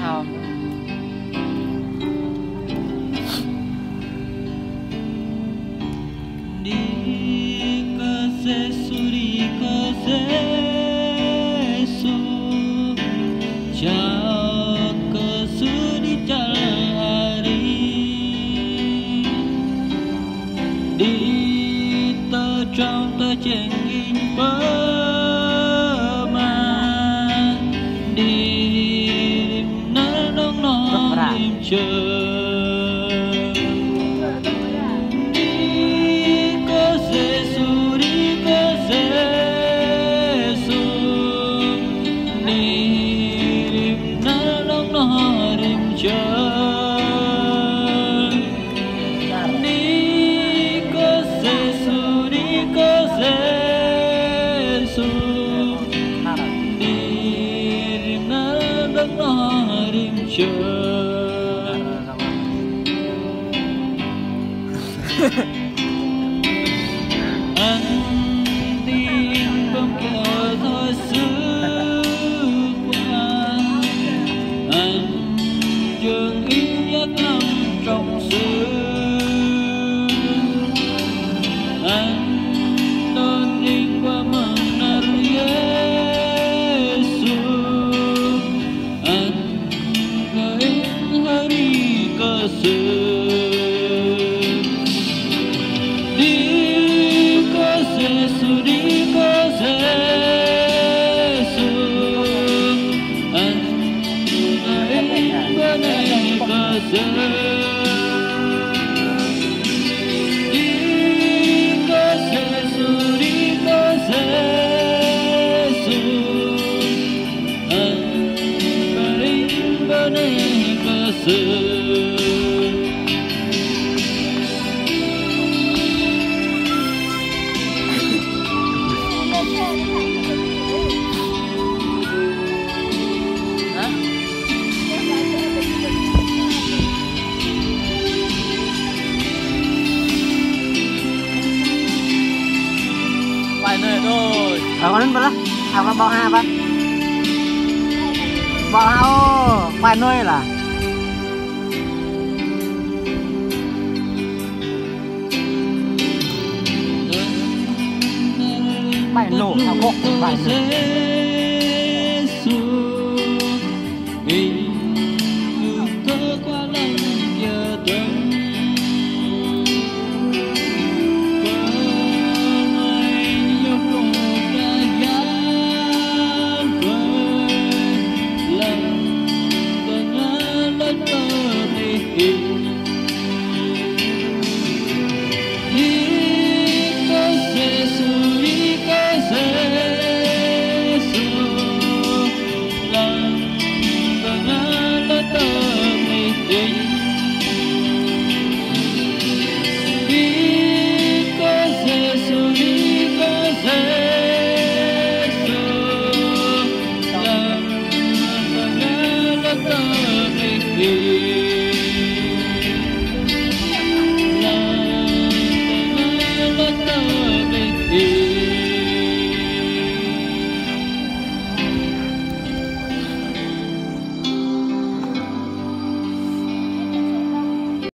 không? Chào cơ sư đi cari đi tơ trong tơ chèn in bơ mà đi nở nông nọ im chờ anh tin bông cờ thôi xưa qua anh trường yêu nhất năm trong xưa anh đơn đi qua mừng Yesu anh gửi hari cơ sự con lên bớt là bao ha bác bao ha ô vài nơi là bài nổ thảo cộ bài